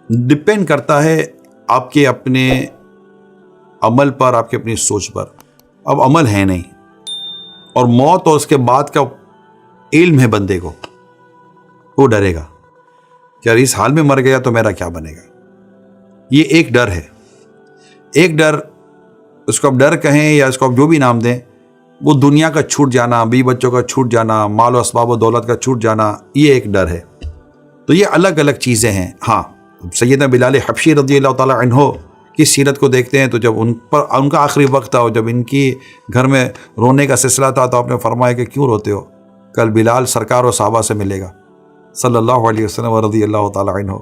Depend کرتا ہے آپ کے اپنے عمل پر، آپ کی اپنی سوچ پر. اب عمل ہے نہیں، اور موت اور اس کے بعد کا علم ہے بندے کو، وہ ڈرے گا کہ یار اس حال میں مر گیا تو میرا کیا بنے گا. یہ ایک ڈر ہے. ایک ڈر، اس کو آپ ڈر کہیں یا اس کو آپ جو بھی نام دیں، وہ دنیا کا چھوٹ جانا، بیوی بچوں کا چھوٹ جانا، مال و اسباب و دولت کا چھوٹ جانا، یہ ایک ڈر ہے. تو یہ الگ الگ چیزیں ہیں. ہاں، سیدنا بلال حبشی رضی اللہ تعالی عنہ کی سیرت کو دیکھتے ہیں تو جب ان کا آخری وقت تھا اور جب ان کی گھر میں رونے کا سلسلہ تھا تو آپ نے فرمایا کہ کیوں روتے ہو، کل بلال سرکار و صحابہ سے ملے گا صلی اللہ علیہ وسلم رضی اللہ تعالی عنہ.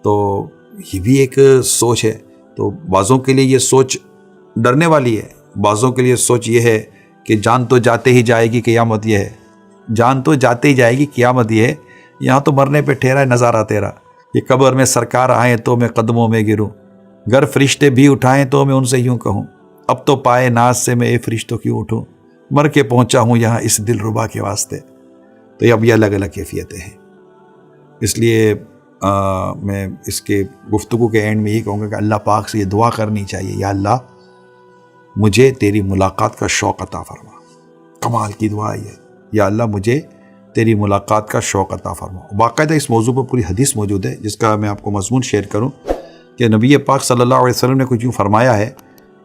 تو یہ بھی ایک سوچ ہے. تو بعضوں کے لیے یہ سوچ ڈرنے والی ہے، بعضوں کے لیے سوچ یہ ہے کہ جان تو جاتے ہی جائے گی قیامت. یہ ہے جان تو جاتے ہی جائے گی قیامت. یہ ہے یہاں تو مرنے پہ ٹھہرا ہے نظارہ تیرا. یہ قبر میں سرکار آئیں تو میں قدموں میں گروں، گر فرشتے بھی اٹھائیں تو میں ان سے یوں کہوں، اب تو پائے ناز سے میں اے فرشتوں کیوں اٹھوں، مر کے پہنچا ہوں یہاں اس دل ربا کے واسطے. تو اب یہ الگ الگ کیفیتیں ہیں. اس لیے میں اس کے گفتگو کے اینڈ میں یہ کہوں گا کہ اللہ پاک سے یہ دعا کرنی چاہیے، یا اللہ مجھے تیری ملاقات کا شوق عطا فرما. کمال کی دعا ہے. یا اللہ مجھے تیری ملاقات کا شوق عطا فرما. باقاعدہ اس موضوع پر پوری حدیث موجود ہے جس کا میں آپ کو مضمون شیئر کروں کہ نبی پاک صلی اللہ علیہ وسلم نے کچھ یوں فرمایا ہے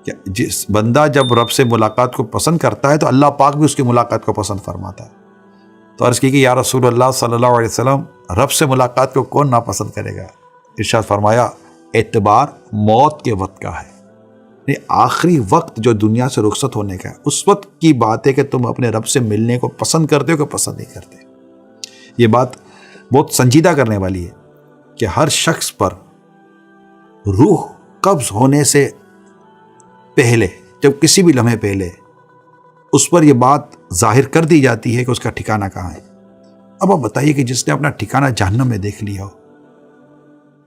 کہ جس بندہ جب رب سے ملاقات کو پسند کرتا ہے تو اللہ پاک بھی اس کی ملاقات کو پسند فرماتا ہے. تو عرض کی کہ یا رسول اللہ صلی اللہ علیہ وسلم، رب سے ملاقات کو کون ناپسند کرے گا؟ ارشاد فرمایا اعتبار موت کے وقت کا ہے. آخری وقت جو دنیا سے رخصت ہونے کا ہے، اس وقت کی بات ہے کہ تم اپنے رب سے ملنے کو پسند کرتے ہو کہ پسند نہیں کرتے. یہ بات بہت سنجیدہ کرنے والی ہے کہ ہر شخص پر روح قبض ہونے سے پہلے، جب کسی بھی لمحے پہلے اس پر یہ بات ظاہر کر دی جاتی ہے کہ اس کا ٹھکانہ کہاں ہے. اب آپ بتائیے کہ جس نے اپنا ٹھکانہ جہنم میں دیکھ لیا ہو،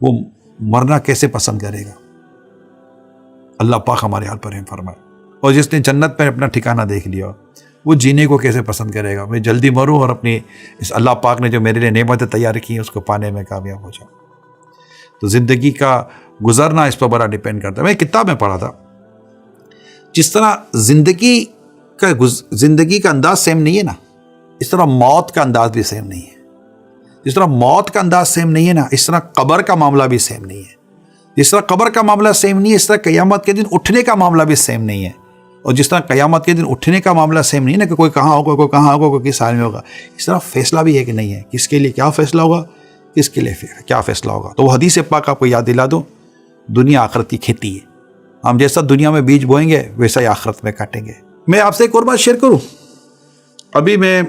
وہ مرنا کیسے پسند کرے گا؟ اللہ پاک ہمارے حال پر رحم فرمائے. اور جس نے جنت میں اپنا ٹھکانہ دیکھ لیا ہو، وہ جینے کو کیسے پسند کرے گا؟ میں جلدی مروں اور اپنی اس اللہ پاک نے جو میرے لیے نعمتیں تیار کی ہیں اس کو پانے میں کامیاب ہو جاؤں. تو زندگی کا گزرنا اس پر بڑا ڈیپینڈ کرتا ہے. میں ایک کتاب میں پڑھا تھا، جس طرح زندگی کا انداز سیم نہیں ہے نا، اس طرح موت کا انداز بھی سیم نہیں ہے. جس طرح موت کا انداز سیم نہیں ہے نا، اس طرح قبر کا معاملہ بھی سیم نہیں ہے. جس طرح قبر کا معاملہ سیم نہیں ہے، اس طرح قیامت کے دن اٹھنے کا معاملہ بھی سیم نہیں ہے. اور جس طرح قیامت کے دن اٹھنے کا معاملہ سیم نہیں ہے نا کہ کوئی کہاں ہوگا، کوئی کہاں ہوگا، کوئی کس حال میں ہوگا، اس طرح فیصلہ بھی ہے کہ نہیں ہے کس کے لیے کیا فیصلہ ہوگا، کس کے لیے کیا فیصلہ ہوگا. تو وہ حدیث پاک آپ کو یاد دلا دو، دنیا آخرت کی کھیتی ہے. ہم جیسا دنیا میں بیج بوئیں گے ویسا ہی آخرت میں کاٹیں گے. میں آپ سے ایک اور بات شیئر کروں. ابھی میں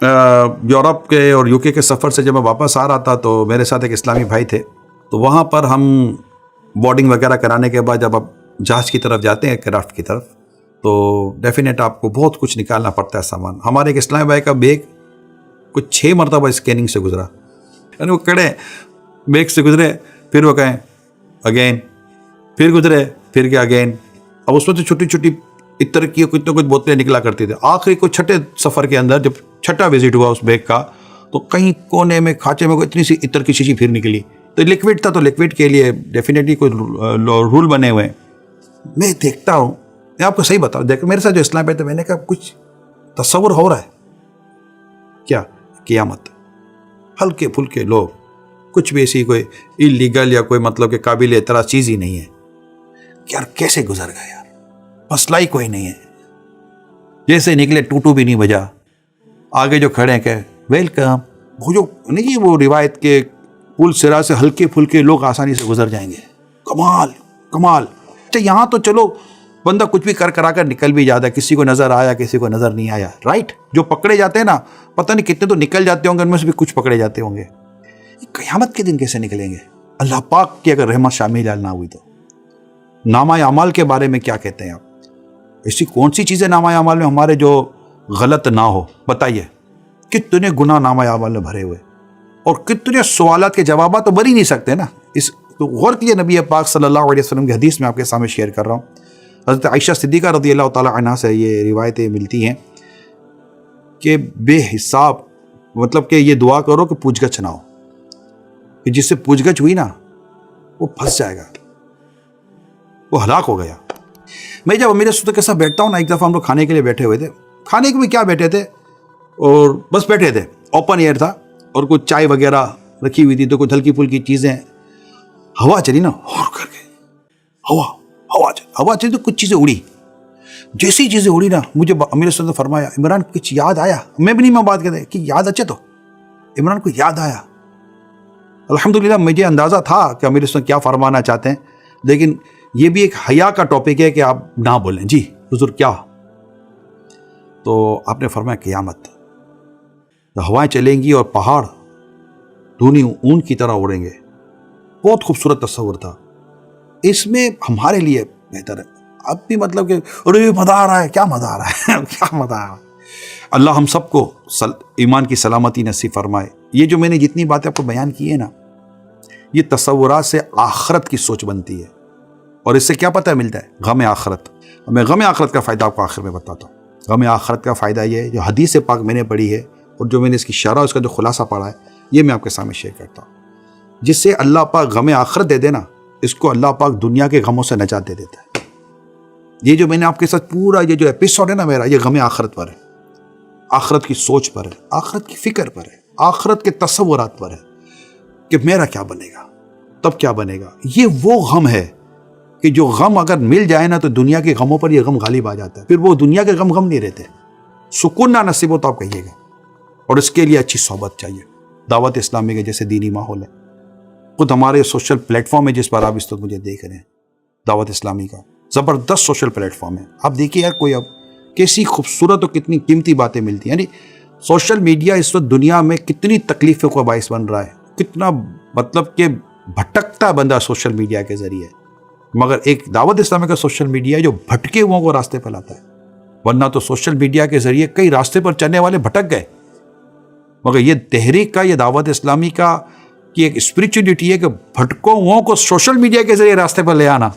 یورپ کے اور UK کے سفر سے جب میں واپس آ رہا تھا تو میرے ساتھ ایک اسلامی بھائی تھے. تو وہاں پر ہم بورڈنگ وغیرہ کرانے کے بعد جب آپ جہاز کی طرف جاتے ہیں، کرافٹ کی طرف، تو ڈیفینیٹ آپ کو بہت کچھ نکالنا پڑتا ہے سامان. ہمارے ایک اسلامی بھائی کا بیگ کچھ 6 مرتبہ اسکیننگ سے گزرا. یعنی وہ کڑے بیگ سے گزرے، پھر وہ کہیں اگین، پھر گزرے، پھر کیا اگین. اب اس میں تو چھوٹی چھوٹی عطر کی کچھ نہ کچھ بوتلیں نکلا کرتی تھے. آخری کو چھٹے سفر کے اندر جب چھٹا وزٹ ہوا اس بیگ کا، تو کہیں کونے میں کھانچے میں کوئی اتنی سی عطر کی شیشی پھر نکلی. تو لکوڈ تھا، تو لکوڈ کے لیے ڈیفینیٹلی کوئی رول بنے ہوئے ہیں. میں دیکھتا ہوں، میں آپ کو صحیح بتاؤں، دیکھ میرے ساتھ جو اسلام پہ تھا، میں نے کہا کچھ تصور ہو رہا ہے کیا؟ قیامت. ہلکے پھلکے لوگ، کچھ بھی ایسی کوئی انلیگل یا کوئی مطلب کہ قابل اعتراض چیز ہی نہیں ہے. یار کیسے گزر گیا یار، مسئلہ ہی کوئی نہیں ہے. جیسے نکلے ٹوٹو بھی نہیں بجا. آگے جو کھڑے ہیں کہ ویلکم، وہ جو نہیں وہ روایت کے پل سرا سے ہلکے پھلکے لوگ آسانی سے گزر جائیں گے. کمال کمال. اچھا یہاں تو چلو بندہ کچھ بھی کرا کر نکل بھی جاتا ہے، کسی کو نظر آیا کسی کو نظر نہیں آیا، رائٹ. جو پکڑے جاتے ہیں نا، پتہ نہیں کتنے تو نکل جاتے ہوں گے، ان میں سے بھی کچھ پکڑے جاتے ہوں گے. قیامت کے دن کیسے نکلیں گے؟ اللہ پاک کی اگر رحمت شامل نہ ہوئی تو. نامہ اعمال کے بارے میں کیا کہتے ہیں آپ؟ ایسی کون سی چیزیں نامہ اعمال میں ہمارے جو غلط نہ ہو؟ بتائیے. کتنے گناہ نامہ اعمال میں بھرے ہوئے، اور کتنے سوالات کے جوابات تو بھر ہی نہیں سکتے نا. اس تو غور کیجیے، نبی پاک صلی اللہ علیہ وسلم کی حدیث میں آپ کے سامنے شیئر کر رہا ہوں. حضرت عائشہ صدیقہ رضی اللہ تعالی عنہا سے یہ روایتیں ملتی ہیں کہ بے حساب، مطلب کہ یہ دعا کرو کہ پوچھ گچھ نہ ہو. کہ جس سے پوچھ گچھ ہوئی نا، وہ پھنس جائے گا، وہ ہلاک ہو گیا۔ میں جب امیر سنت کے ساتھ بیٹھتا ہوں نا، ایک دفعہ ہم لوگ کھانے کے لیے بیٹھے ہوئے تھے، کھانے کے بھی کیا بیٹھے تھے، اور بس بیٹھے تھے، اوپن ایئر تھا، اور کچھ چائے وغیرہ رکھی ہوئی تھی، تو کچھ ہلکی پھلکی چیزیں، ہوا چلی نا، اور کر کے ہوا چلی تو کچھ چیزیں اڑی، جیسی چیزیں اڑی نا، مجھے امیر سنت نے فرمایا عمران کچھ یاد آیا؟ میں بھی نہیں میں بات کرتے کہ یاد اچھے، تو عمران کو یاد آیا۔ الحمدللہ مجھے اندازہ تھا کہ امیر سنت کیا فرمانا چاہتے ہیں، لیکن یہ بھی ایک حیا کا ٹاپک ہے کہ آپ نہ بولیں۔ جی حضور کیا؟ تو آپ نے فرمایا قیامت، ہوائیں چلیں گی اور پہاڑ دھونی اون کی طرح اڑیں گے۔ بہت خوبصورت تصور تھا، اس میں ہمارے لیے بہتر ہے۔ اب بھی مطلب کہ ارے مزہ آ رہا ہے، کیا مزہ آ رہا ہے کیا مزہ آ رہا ہے۔ اللہ ہم سب کو ایمان کی سلامتی نصیب فرمائے۔ یہ جو میں نے جتنی باتیں آپ کو بیان کی ہے نا، یہ تصورات سے آخرت کی سوچ بنتی ہے، اور اس سے کیا پتہ ملتا ہے؟ غم آخرت۔ میں غم آخرت کا فائدہ آپ کو آخر میں بتاتا ہوں۔ غم آخرت کا فائدہ یہ ہے، جو حدیث پاک میں نے پڑھی ہے اور جو میں نے اس کی شرح، اس کا جو خلاصہ پڑھا ہے، یہ میں آپ کے سامنے شیئر کرتا ہوں۔ جس سے اللہ پاک غم آخرت دے دے نا، اس کو اللہ پاک دنیا کے غموں سے نجات دے دیتا ہے۔ یہ جو میں نے آپ کے ساتھ پورا یہ جو ایپیسوڈ ہے نا میرا، یہ غم آخرت پر ہے، آخرت کی سوچ پر ہے، آخرت کی فکر پر ہے، آخرت کے تصورات پر ہے کہ میرا کیا بنے گا، تب کیا بنے گا۔ یہ وہ غم ہے کہ جو غم اگر مل جائے نا، تو دنیا کے غموں پر یہ غم غالب آ جاتا ہے، پھر وہ دنیا کے غم نہیں رہتے۔ سکون نہ نصیب ہو تو آپ کہیے گا، اور اس کے لیے اچھی صحبت چاہیے۔ دعوت اسلامی کے جیسے دینی ماحول ہے، خود ہمارے سوشل پلیٹ فارم ہے جس پر آپ اس وقت مجھے دیکھ رہے ہیں، دعوت اسلامی کا زبردست سوشل پلیٹ فارم ہے۔ آپ دیکھیے یار، کوئی اب کیسی خوبصورت اور کتنی قیمتی باتیں ملتی ہیں۔ یعنی سوشل میڈیا اس وقت دنیا میں کتنی تکلیفوں کا باعث بن رہا ہے، کتنا مطلب کہ بھٹکتا بندہ سوشل میڈیا کے ذریعے، مگر ایک دعوت اسلامی کا سوشل میڈیا ہے جو بھٹکے ہوں کو راستے پہ لاتا ہے۔ ورنہ تو سوشل میڈیا کے ذریعے کئی راستے پر چلنے والے بھٹک گئے، مگر یہ تحریک کا، یہ دعوت اسلامی کا کی ایک اسپریچولیٹی ہے کہ بھٹکوں ہوں کو سوشل میڈیا کے ذریعے راستے پر لے آنا،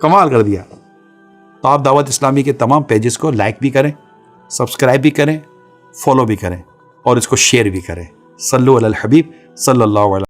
کمال کر دیا۔ تو آپ دعوت اسلامی کے تمام پیجز کو لائک بھی کریں، سبسکرائب بھی کریں، فالو بھی کریں، اور اس کو شیئر بھی کریں۔ صلو علی الحبیب صلی اللہ علیہ